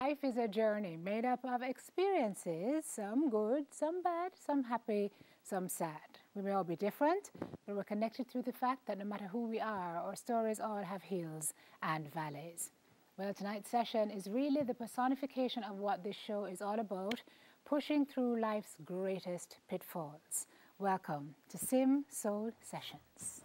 Life is a journey made up of experiences, some good, some bad, some happy, some sad. We may all be different, but we're connected through the fact that no matter who we are, our stories all have hills and valleys. Well, tonight's session is really the personification of what this show is all about, pushing through life's greatest pitfalls. Welcome to Sim Soul Sessions.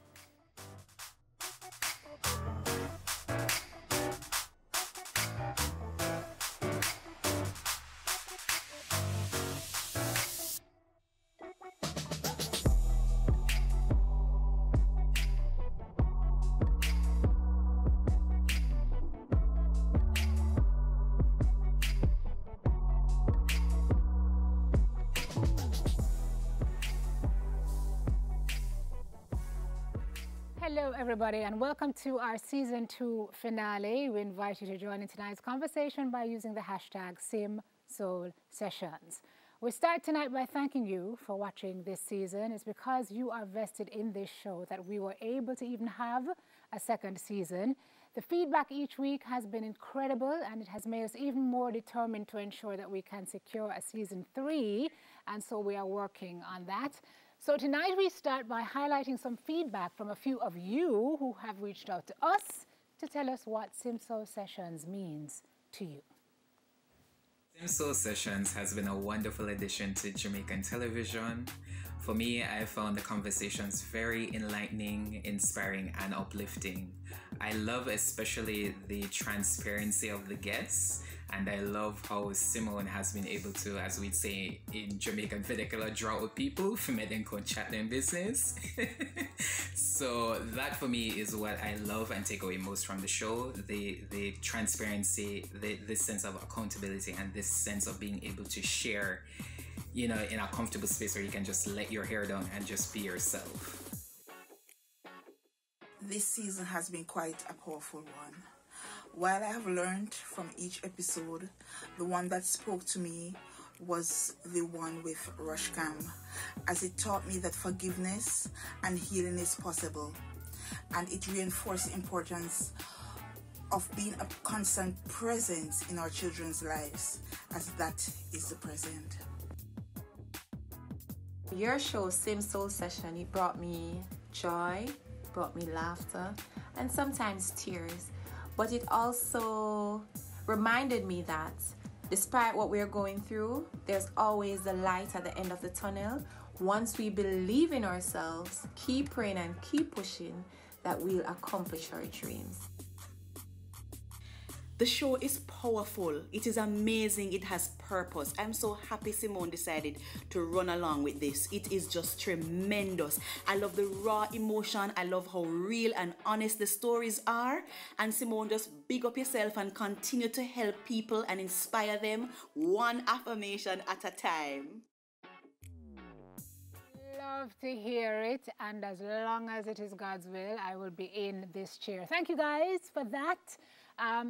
Hello, everybody, and welcome to our Season 2 finale. We invite you to join in tonight's conversation by using the hashtag #SimSoulSessions. We start tonight by thanking you for watching this season. It's because you are vested in this show that we were able to even have a second season. The feedback each week has been incredible, and it has made us even more determined to ensure that we can secure a Season 3, and so we are working on that. So tonight we start by highlighting some feedback from a few of you who have reached out to us to tell us what SimSoul Sessions means to you. SimSoul Sessions has been a wonderful addition to Jamaican television. For me, I found the conversations very enlightening, inspiring, and uplifting. I love especially the transparency of the guests, and I love how Simone has been able to, as we'd say in Jamaican vernacular, draw out people for me then go chat them business. So that for me is what I love and take away most from the show, the transparency, the sense of accountability, and this sense of being able to share, you know, in a comfortable space where you can just let your hair down and just be yourself. This season has been quite a powerful one. While I have learned from each episode, the one that spoke to me was the one with Rushcam, as it taught me that forgiveness and healing is possible, and it reinforced the importance of being a constant presence in our children's lives, as that is the present. Your show, SimSoul Session, it brought me joy, brought me laughter, and sometimes tears. But it also reminded me that despite what we're going through, there's always the light at the end of the tunnel. Once we believe in ourselves, keep praying and keep pushing, that we'll accomplish our dreams. The show is powerful. It is amazing. It has purpose. I'm so happy Simone decided to run along with this. It is just tremendous. I love the raw emotion. I love how real and honest the stories are. And Simone, just big up yourself and continue to help people and inspire them one affirmation at a time. Love to hear it, and as long as it is God's will, I will be in this chair. Thank you guys for that.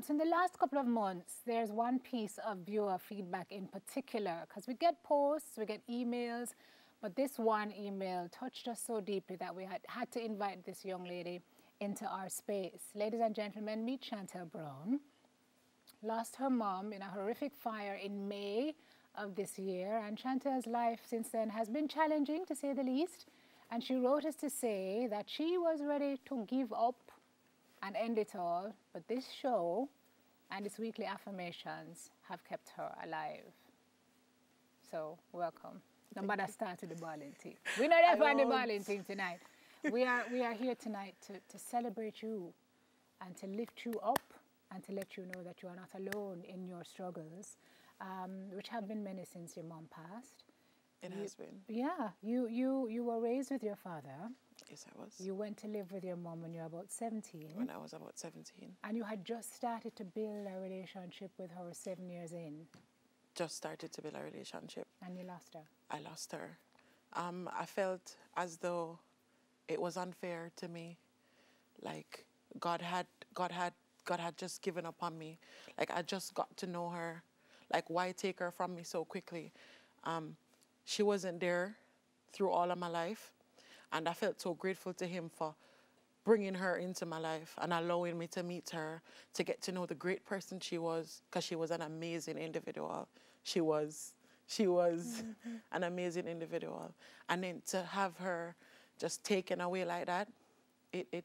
So in the last couple of months, there's one piece of viewer feedback in particular, because we get posts, we get emails, but this one email touched us so deeply that we had to invite this young lady into our space. Ladies and gentlemen, meet Shantel Brown. Lost her mom in a horrific fire in May of this year, and Chantel's life since then has been challenging, to say the least. And she wrote us to say that she was ready to give up and end it all, but this show and its weekly affirmations have kept her alive. So, welcome. Nobody started the balling team. We're not there for the balling team tonight. We are here tonight to celebrate you and to lift you up and to let you know that you are not alone in your struggles, which have been many since your mom passed. It has been. Yeah, you were raised with your father. Yes, I was. You went to live with your mom when you were about 17. When I was about 17. And you had just started to build a relationship with her 7 years in. Just started to build a relationship. And you lost her. I lost her. I felt as though it was unfair to me. Like God had just given up on me. Like I just got to know her. Like why take her from me so quickly? She wasn't there through all of my life. And I felt so grateful to him for bringing her into my life and allowing me to meet her, to get to know the great person she was, because she was an amazing individual. She was an amazing individual. And then to have her just taken away like that, it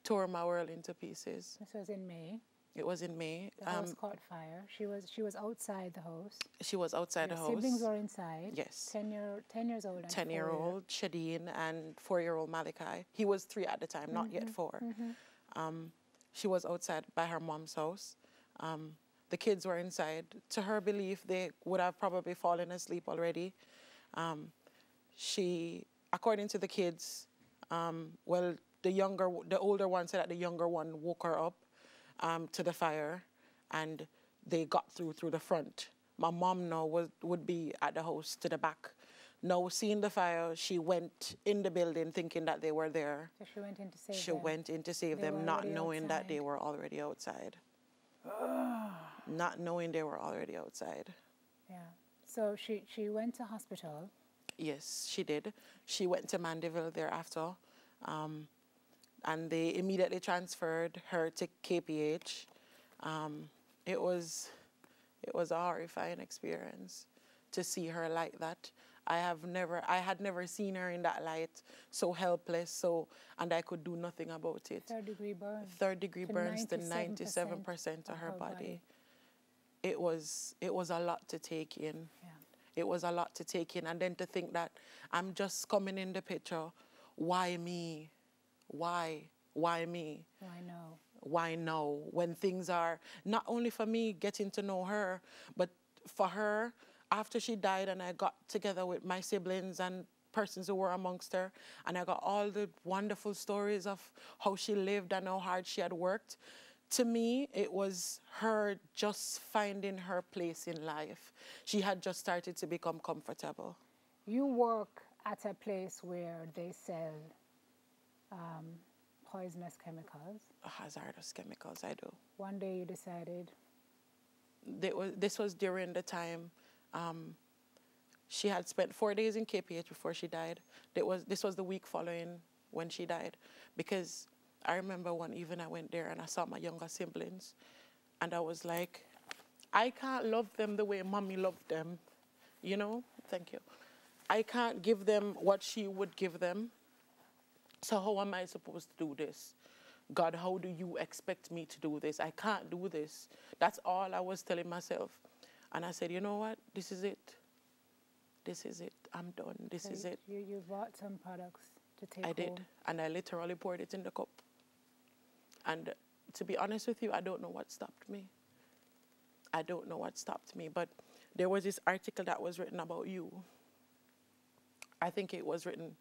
tore my world into pieces. This was in May. It was in May. The house caught fire. She was outside the house. She was outside the house. Siblings were inside. Yes. 10 years old. 10-year-old Shadeen and 4-year-old Malachi. He was 3 at the time, not yet 4. She was outside by her mom's house. The kids were inside. To her belief, they would have probably fallen asleep already. She, according to the kids, the older one said that the younger one woke her up to the fire, and they got through the front. My mom now would be at the house to the back. Now, seeing the fire, she went in the building thinking that they were there. So she went in to save them. She went in to save them, not knowing that they were already outside. Not knowing they were already outside. Yeah. So she went to hospital. Yes, she did. She went to Mandeville thereafter. And they immediately transferred her to KPH. It was a horrifying experience to see her like that. I had never seen her in that light, so helpless, and I could do nothing about it. 3rd-degree burns. 3rd-degree burns to 97% of her body. It was a lot to take in. Yeah. It was a lot to take in, and then to think that I'm just coming in the picture. Why me? Why me? Why no? Why no? When things are not only for me getting to know her, but for her, after she died and I got together with my siblings and persons who were amongst her, and I got all the wonderful stories of how she lived and how hard she had worked. To me, it was her just finding her place in life. She had just started to become comfortable. You work at a place where they sell poisonous chemicals. Hazardous chemicals, I do. One day you decided. This was during the time she had spent 4 days in KPH before she died. This was the week following when she died, because I remember one evening I went there and I saw my younger siblings, and I was like, I can't love them the way Mommy loved them, you know? Thank you. I can't give them what she would give them. So how am I supposed to do this? God, how do you expect me to do this? I can't do this. That's all I was telling myself. And I said, you know what? This is it. This is it. I'm done. This is it. You bought some products to take home. I did. And I literally poured it in the cup. And to be honest with you, I don't know what stopped me. I don't know what stopped me. But there was this article that was written about you. I think it was written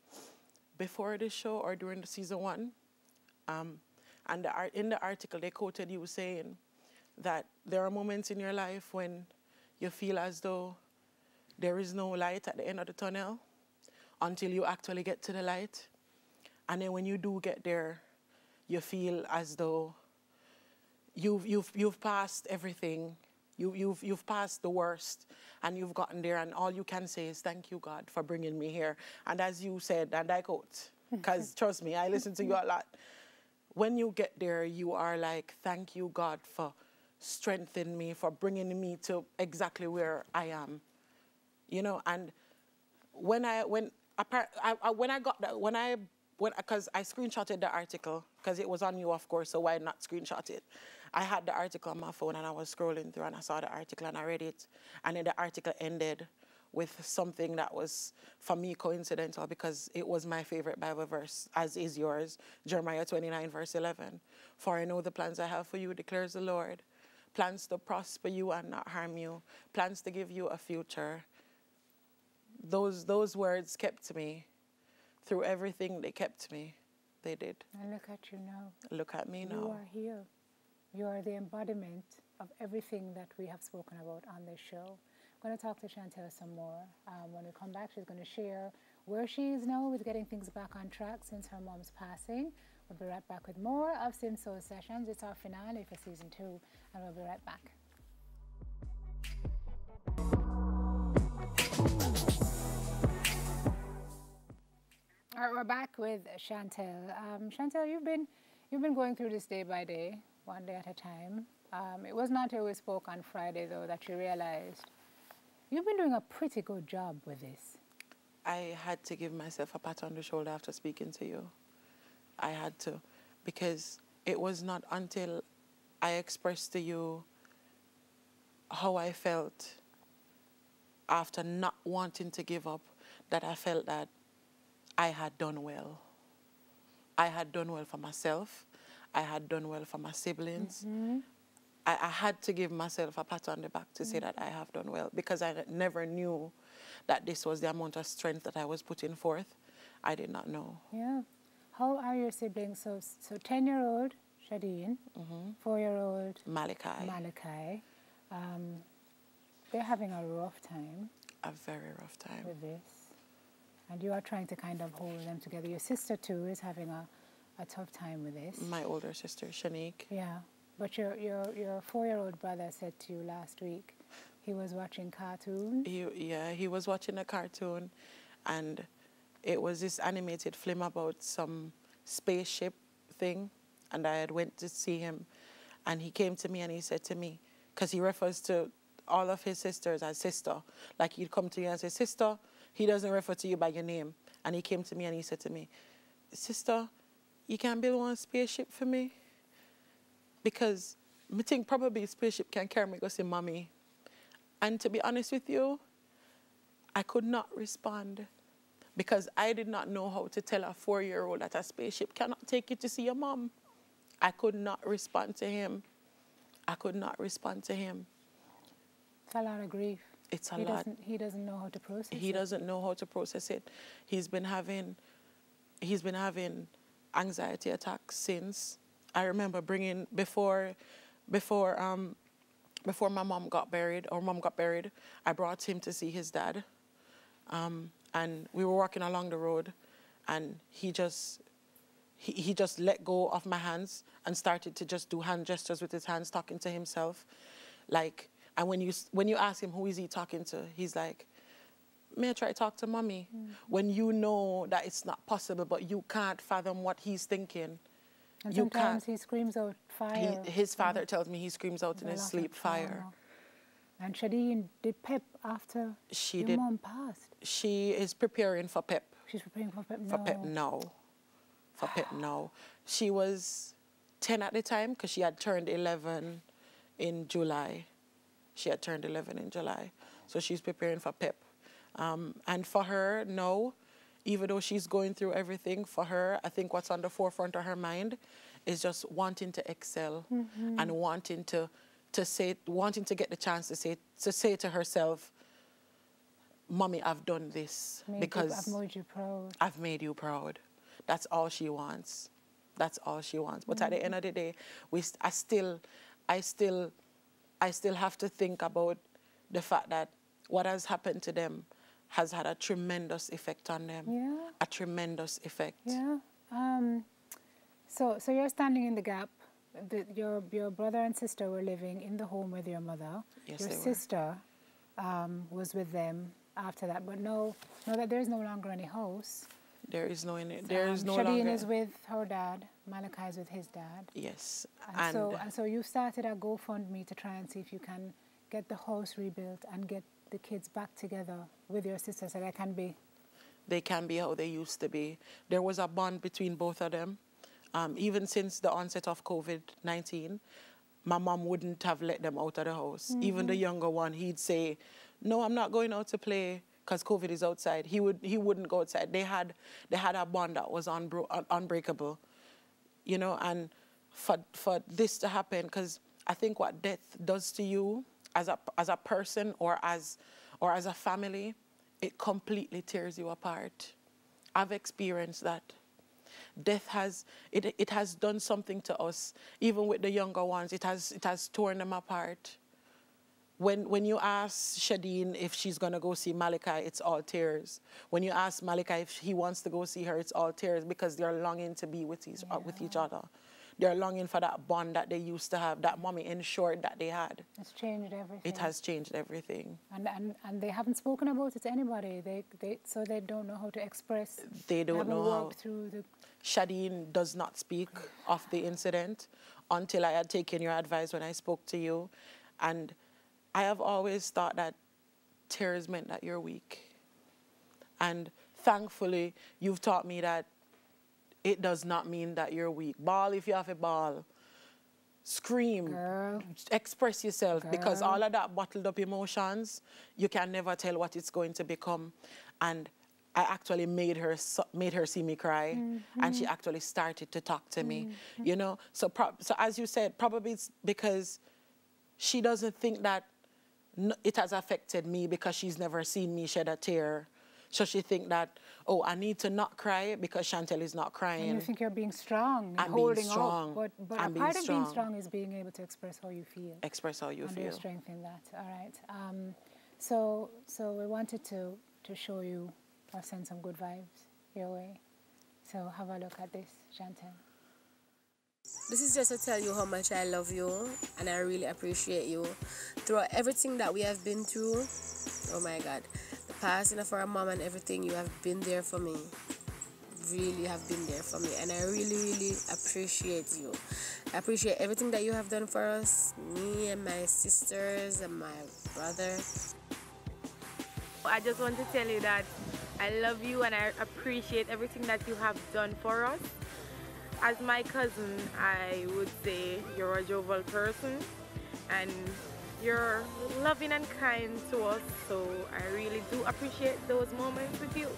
before this show or during the season 1. And in the article, they quoted you saying that there are moments in your life when you feel as though there is no light at the end of the tunnel until you actually get to the light. And then when you do get there, you feel as though you've passed everything. You've passed the worst, and you've gotten there, and all you can say is, thank you, God, for bringing me here. And as you said, and I quote, because trust me, I listen to you a lot. When you get there, you are like, thank you, God, for strengthening me, for bringing me to exactly where I am. You know, and because I screenshotted the article, because it was on you, of course, so why not screenshot it? I had the article on my phone and I was scrolling through and I saw the article and I read it. And then the article ended with something that was, for me, coincidental, because it was my favorite Bible verse, as is yours, Jeremiah 29, verse 11. For I know the plans I have for you, declares the Lord. Plans to prosper you and not harm you. Plans to give you a future. Those words kept me. Through everything, they kept me. They did. And look at you now. Look at me now. You are here. You are the embodiment of everything that we have spoken about on this show. I'm going to talk to Shantel some more. When we come back, she's going to share where she is now with getting things back on track since her mom's passing. We'll be right back with more of Sim Soul Sessions. It's our finale for season 2, and we'll be right back. All right, we're back with Shantel. Shantel, you've been going through this day by day, one day at a time. It was not till we spoke on Friday, though, that you realized you've been doing a pretty good job with this. I had to give myself a pat on the shoulder after speaking to you. I had to, because it was not until I expressed to you how I felt after not wanting to give up that I felt that I had done well. I had done well for myself. I had done well for my siblings. I had to give myself a pat on the back to say that I have done well, because I never knew that this was the amount of strength that I was putting forth. I did not know. Yeah. How are your siblings? So 10-year-old Shadeen, 4-year-old Malachi. They're having a rough time. A very rough time. With this. And you are trying to kind of hold them together. Your sister, too, is having a tough time with this. My older sister, Shanique. Yeah. But your 4-year-old brother said to you last week he was watching cartoons. He was watching a cartoon, and it was this animated film about some spaceship thing, and I had went to see him, and he came to me and he said to me, because he refers to all of his sisters as sister, like he'd come to you and say, sister, he doesn't refer to you by your name. And he came to me and he said to me, sister, you can build one spaceship for me? Because I think probably a spaceship can carry me go see mommy. And to be honest with you, I could not respond, because I did not know how to tell a 4-year-old that a spaceship cannot take you to see your mom. I could not respond to him. I could not respond to him. It's a lot of grief. It's a lot. He doesn't know how to process it. He doesn't know how to process it. He's been having anxiety attacks since. I remember before my mom got buried, I brought him to see his dad. And we were walking along the road, and he just let go of my hands and started to just do hand gestures with his hands, talking to himself. Like, and when you ask him who is he talking to, he's like, may I try to talk to mommy? When you know that it's not possible, but you can't fathom what he's thinking. And sometimes he screams out fire. His father tells me he screams out in his sleep, fire. And Shadeen did PEP after your mom passed. She is preparing for PEP. She's preparing for PEP now. For PEP now. For PEP now. She was 10 at the time, because she had turned 11 in July. She had turned 11 in July. So she's preparing for PEP. And for her, no, even though she's going through everything, for her, I think what's on the forefront of her mind is just wanting to excel and wanting to get the chance to say to herself, Mommy, I've done this because I've made you proud. I've made you proud. That's all she wants. That's all she wants. But at the end of the day, I still have to think about the fact that what has happened to them has had a tremendous effect on them. Yeah. A tremendous effect. Yeah. So you're standing in the gap. Your brother and sister were living in the home with your mother. Yes, your they were. sister was with them after that. But know that there is no longer any house. There is no longer. Shadeen is with her dad. Malachi is with his dad. Yes. And so you started a GoFundMe to try and see if you can get the house rebuilt and get the kids back together with your sister so they can be how they used to be. There was a bond between both of them. Even since the onset of COVID-19, my mom wouldn't have let them out of the house. Even the younger one, he'd say, no, I'm not going out to play because COVID is outside. He wouldn't go outside. They had a bond that was unbreakable, you know. And for this to happen, because I think what death does to you as a person or as a family, it completely tears you apart. I've experienced that. Death has done something to us. Even with the younger ones, it has torn them apart. When you ask Shadeen if she's gonna go see Malachi, it's all tears. When you ask Malachi if he wants to go see her, it's all tears, because they're longing to be with each other. They're longing for that bond that they used to have, that mommy ensured that they had. It's changed everything. It has changed everything. And they haven't spoken about it to anybody. So they don't know how to express. They don't know how. Through the... Shadeen does not speak of the incident until I had taken your advice when I spoke to you. And I have always thought that tears meant that you're weak. And thankfully, you've taught me that it does not mean that you're weak. Bawl if you have a ball. Scream. Girl. Express yourself. Girl. Because all of that bottled up emotions, you can never tell what it's going to become. And I actually made her see me cry, and she actually started to talk to me, you know. So as you said, probably it's because she doesn't think that it has affected me because she's never seen me shed a tear. So she think that, oh, I need to not cry because Shantel is not crying. And you think you're being strong and I'm holding being strong. out. But a part of being strong is being able to express how you feel. Express how you and feel. there's strength in that. All right. So we wanted to show you or send some good vibes your way. So have a look at this, Shantel. This is just to tell you how much I love you and I really appreciate you. Throughout everything that we have been through, oh my God, the passing of our mom and everything, you have been there for me. Really have been there for me, and I really, really appreciate you. I appreciate everything that you have done for us, me and my sisters and my brother. I just want to tell you that I love you and I appreciate everything that you have done for us. As my cousin, I would say you're a jovial person and you're loving and kind to us, so I really do appreciate those moments with you.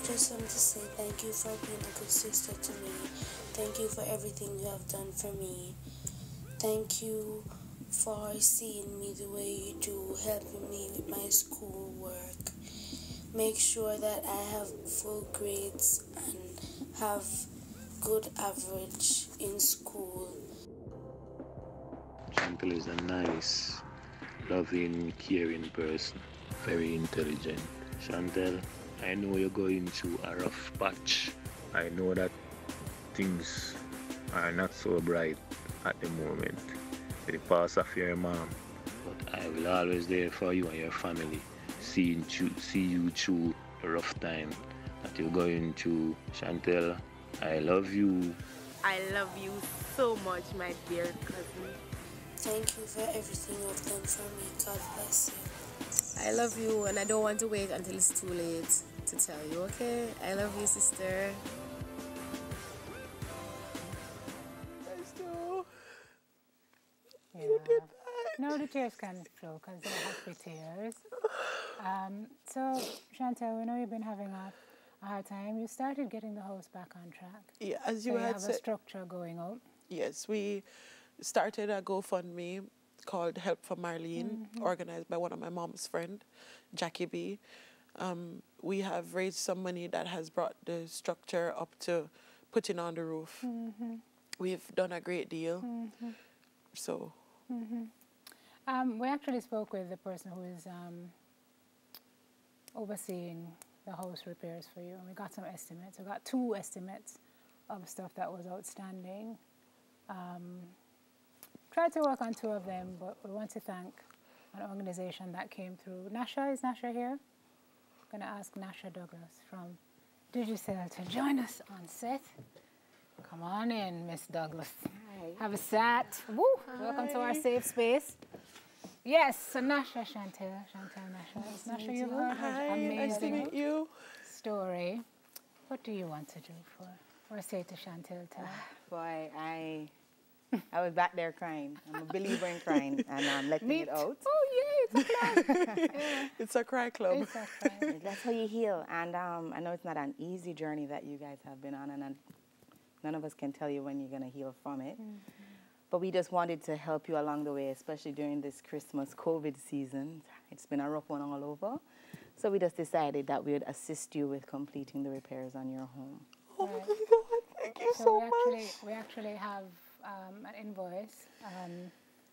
Just want to say thank you for being a good sister to me. Thank you for everything you have done for me. Thank you for seeing me the way you do, helping me with my schoolwork. Make sure that I have full grades and have good average in school. Shantel is a nice, loving, caring person, very intelligent. Shantel, I know you're going through a rough patch. I know that things are not so bright at the moment with the pass of your mom. But I will always there for you and your family, see you through the rough time that you're going through. Shantel, I love you. I love you so much, my dear cousin. Thank you for everything you've done for me. God bless you. I love you, and I don't want to wait until it's too late to tell you, okay? I love you, sister. I still... Yeah. You did that. No, the tears can flow because they're happy tears. So, Shantel, we know you've been having a hard time. You started getting the house back on track. Yeah, as So you had have said. a structure going out. Yes, we started a GoFundMe called Help for Marlene, organized by one of my mom's friend, Jackie B. We have raised some money that has brought the structure up to putting on the roof. We've done a great deal. So. We actually spoke with the person who is overseeing the house repairs for you, and we got some estimates. We got 2 estimates of stuff that was outstanding. Tried to work on 2 of them, but we want to thank an organization that came through. Nasha, is Nasha here? I'm going to ask Nasha Douglas from Digicel to join us on set. Come on in, Miss Douglas. Hi. Have a sat. Woo! Welcome to our safe space. Yes, so Nasha, Shantel, Nasha. Nasha, you've heard her amazing story. What do you want to do or say to Shantel? Boy, I was back there crying. I'm a believer in crying, and I'm letting it out. Oh, yeah, it's a club. Yeah. It's a cry club. It's a cry. That's how you heal. And I know it's not an easy journey that you guys have been on, and none of us can tell you when you're going to heal from it. But we just wanted to help you along the way, especially during this Christmas COVID season. It's been a rough one all over. So we just decided that we would assist you with completing the repairs on your home. Oh, my God. Thank you so much. We actually have an invoice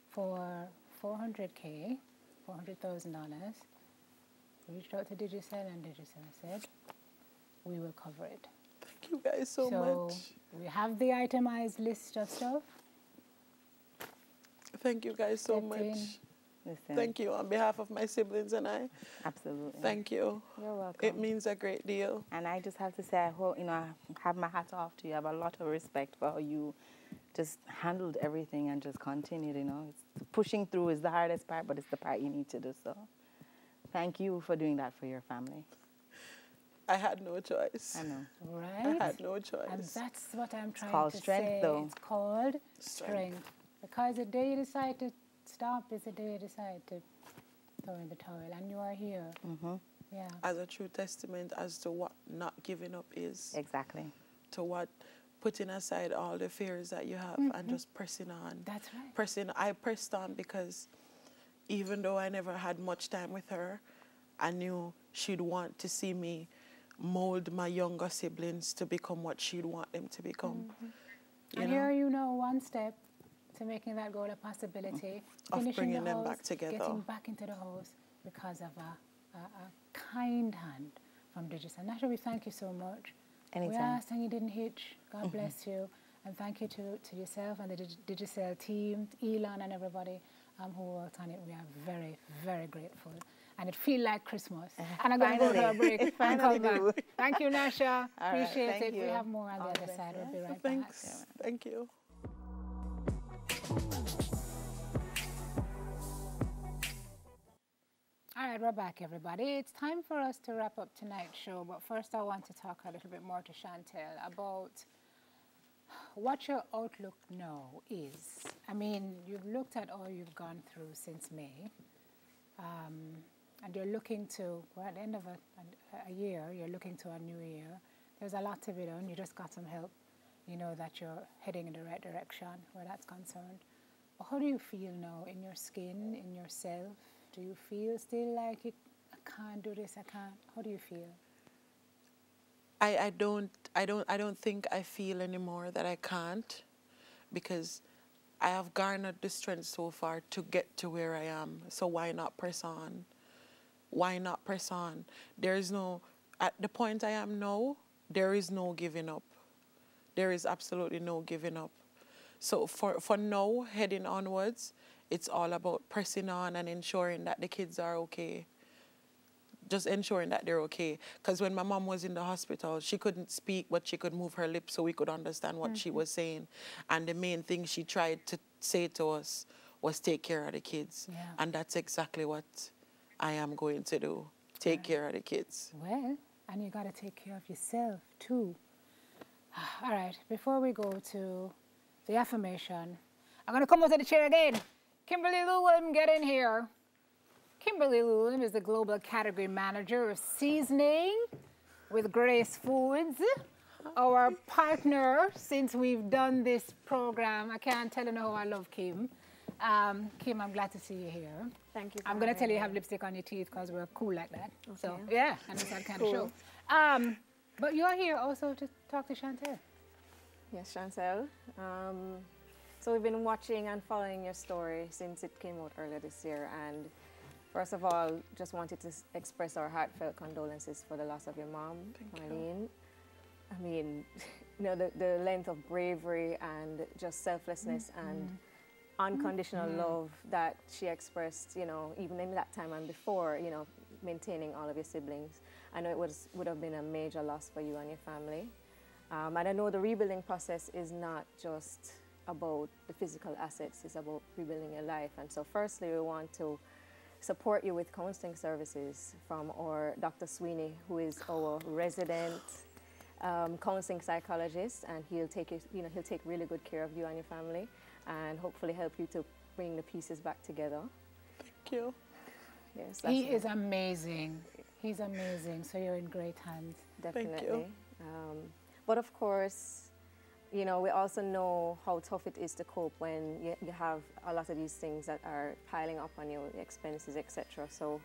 for $400,000. We reached out to Digicel, and Digicel said, we will cover it. Thank you guys so much. We have the itemized list of stuff. Thank you guys so much. Listen. Thank you on behalf of my siblings and I. Absolutely. Thank you. You're welcome. It means a great deal. And I just have to say, I hope, I have my hat off to you. I have a lot of respect for how you just handled everything and just continued, It's pushing through is the hardest part, but it's the part you need to do. So thank you for doing that for your family. I had no choice. I know. Right? I had no choice. And that's what I'm trying called to strength, say. though. It's called strength. Because the day you decide to stop is the day you decide to throw in the towel. And you are here. Mm-hmm. Yeah. As a true testament as to what not giving up is. Exactly. To what putting aside all the fears that you have and just pressing on. That's right. I pressed on because even though I never had much time with her, I knew she'd want to see me mold my younger siblings to become what she'd want them to become. And here you know one step to making that goal a possibility. Of Finishing bringing the them house, back together. Getting back into the house because of a kind hand from Digicel. Nasha, we thank you so much. Anytime. We asked and you didn't hitch. God bless you. And thank you to yourself and the Digicel team, Elon and everybody who worked on it. We are very, very grateful. And it feels like Christmas. And I'm going to go to a break and come back. Thank you, Nasha. Appreciate it. We have more on the other side. We'll be right back. Thanks. Thank you. All right, we're back, everybody. It's time for us to wrap up tonight's show, but first I want to talk a little bit more to Shantel about what your outlook now is. I mean, you've looked at all you've gone through since May, and you're looking to, we're at the end of a year, you're looking to a new year. There's a lot to be done. You just got some help. You know that you're heading in the right direction where that's concerned. But how do you feel now in your skin, in yourself? Do you feel still like I can't do this, I can't? How do you feel? I don't think I feel anymore that I can't, because I have garnered the strength so far to get to where I am. So why not press on? Why not press on? There is no, at the point I am now, there is no giving up. There is absolutely no giving up. So for now, heading onwards, it's all about pressing on and ensuring that the kids are okay. Just ensuring that they're okay. Because when my mom was in the hospital, she couldn't speak, but she could move her lips so we could understand what she was saying. And the main thing she tried to say to us was take care of the kids. Yeah. And that's exactly what I am going to do. Take care of the kids. Well, and you got to take care of yourself, too. All right, before we go to the affirmation, I'm going to come out of the chair again. Kimberly Llewellyn, get in here. Kimberly Llewellyn is the Global Category Manager of Seasoning with Grace Foods. Our partner since we've done this program. I can't tell you how I love Kim. Kim, I'm glad to see you here. Thank you. I'm going to tell you have lipstick on your teeth because we're cool like that. Okay. So, yeah, and it's that kind of show. But you're here also to talk to Shantel. Yes, Shantel. So we've been watching and following your story since it came out earlier this year. And first of all, just wanted to express our heartfelt condolences for the loss of your mom, Marlene. I mean, you know, the length of bravery and just selflessness and unconditional love that she expressed, you know, even in that time and before, you know, maintaining all of your siblings. I know it would have been a major loss for you and your family. And I know the rebuilding process is not just about the physical assets, it's about rebuilding your life. And so firstly, we want to support you with counseling services from our Dr. Sweeney, who is our resident counseling psychologist, and he'll take he'll take really good care of you and your family, and hopefully help you to bring the pieces back together. Thank you. Yes, He is amazing. He's amazing. So you're in great hands. Definitely. Thank you. But of course, you know, we also know how tough it is to cope when you have a lot of these things that are piling up on you, the expenses, etc. So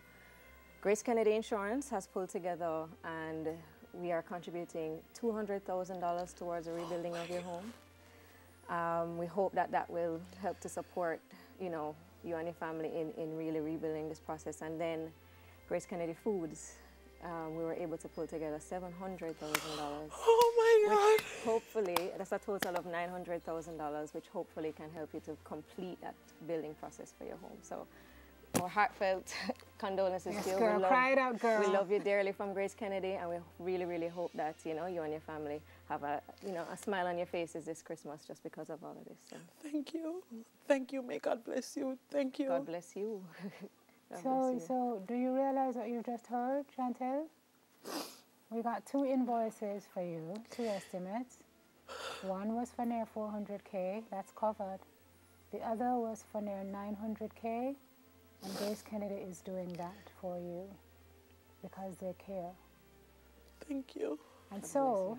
Grace Kennedy Insurance has pulled together, and we are contributing $200,000 towards the rebuilding of your home. We hope that that will help to support, you know, you and your family in really rebuilding this process. And then Grace Kennedy Foods we were able to pull together $700,000. Oh my God! Which hopefully, that's a total of $900,000, which hopefully can help you to complete that building process for your home. So, our heartfelt condolences to you. Girl, cry it out, girl. We love you dearly from Grace Kennedy, and we really, really hope that you and your family have a smile on your faces this Christmas just because of all of this. So. Thank you. May God bless you. Thank you. God bless you. So do you realize what you just heard, Shantel? We got 2 invoices for you, 2 estimates. One was for near 400K, that's covered. The other was for near 900K, and Grace Kennedy is doing that for you because they care. Thank you. And so,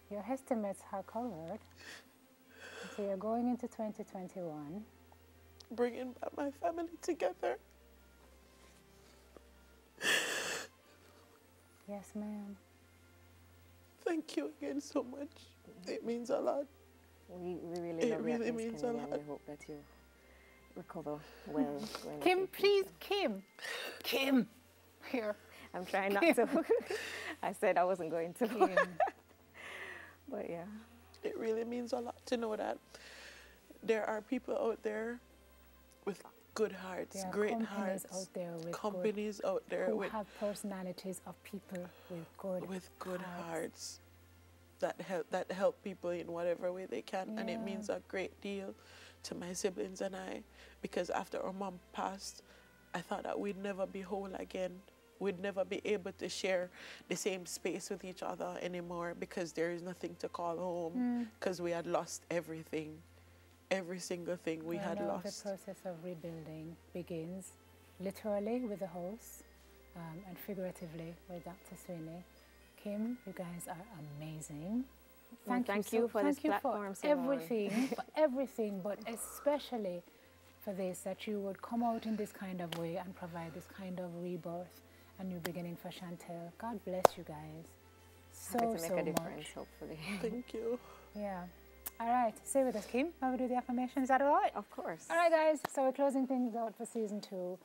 your estimates are covered. So you're going into 2021. Bringing back my family together. Yes, ma'am. Thank you again so much. It means a lot. We really love you. It really means a lot. We hope that you recover well. Kim, please, Kim. Kim, here. I'm trying not to. I said I wasn't going to. But yeah. It really means a lot to know that there are people out there with good hearts, great hearts. Companies out there who have personalities of people with good hearts that help people in whatever way they can, and it means a great deal to my siblings and I, because after our mom passed, I thought that we'd never be whole again. We'd never be able to share the same space with each other anymore because there is nothing to call home because we had lost everything. Every single thing we had lost. The process of rebuilding begins literally with the house and figuratively with Dr. Sweeney. Kim, you guys are amazing. Thank you for this platform, for everything, but especially for this, that you would come out in this kind of way and provide this kind of rebirth and new beginning for Shantel. God bless you guys so Happy to make a difference, much. hopefully. Thank you. Yeah. All right, stay with us, Kim, while we do the affirmation. Is that all right? Of course. All right, guys, so we're closing things out for season 2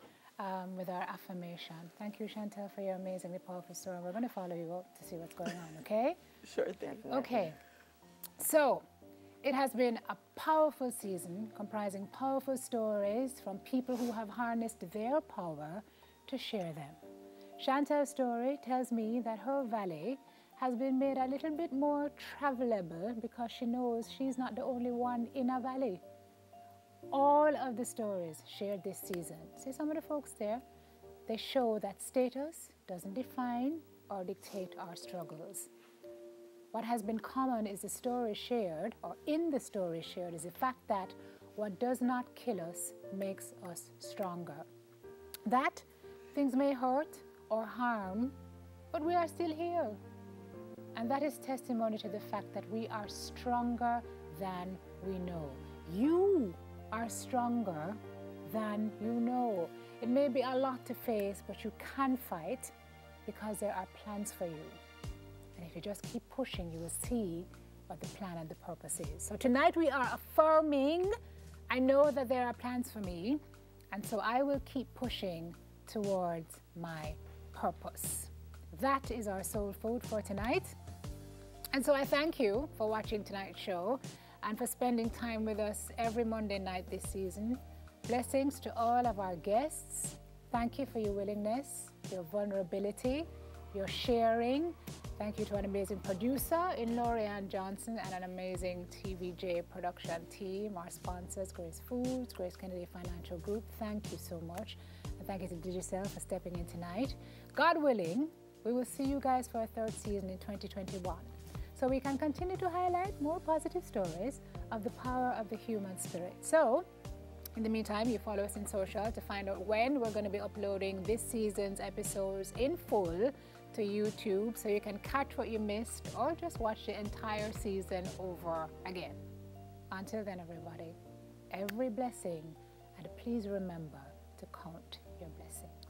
with our affirmation. Thank you, Shantel, for your amazingly powerful story. We're going to follow you up to see what's going on, okay? Sure thing. Okay, so it has been a powerful season comprising powerful stories from people who have harnessed their power to share them. Shantel's story tells me that her valley has been made a little bit more travelable because she knows she's not the only one in a valley. All of the stories shared this season, see some of the folks there, they show that status doesn't define or dictate our struggles. What has been common is the story shared, or in the story shared, is the fact that what does not kill us makes us stronger. That things may hurt or harm, but we are still here. And that is testimony to the fact that we are stronger than we know. You are stronger than you know. It may be a lot to face, but you can fight because there are plans for you. And if you just keep pushing, you will see what the plan and the purpose is. So tonight we are affirming, I know that there are plans for me, and so I will keep pushing towards my purpose. That is our soul food for tonight. And so I thank you for watching tonight's show and for spending time with us every Monday night this season. Blessings to all of our guests. Thank you for your willingness, your vulnerability, your sharing. Thank you to an amazing producer in Lorianne Johnson and an amazing TVJ production team, our sponsors, Grace Foods, Grace Kennedy Financial Group. Thank you so much. And thank you to Digicel for stepping in tonight. God willing, we will see you guys for a 3rd season in 2021. So we can continue to highlight more positive stories of the power of the human spirit. So, in the meantime, you follow us in social to find out when we're going to be uploading this season's episodes in full to YouTube, so you can catch what you missed or just watch the entire season over again. Until then, everybody, every blessing, and please remember to count your blessings.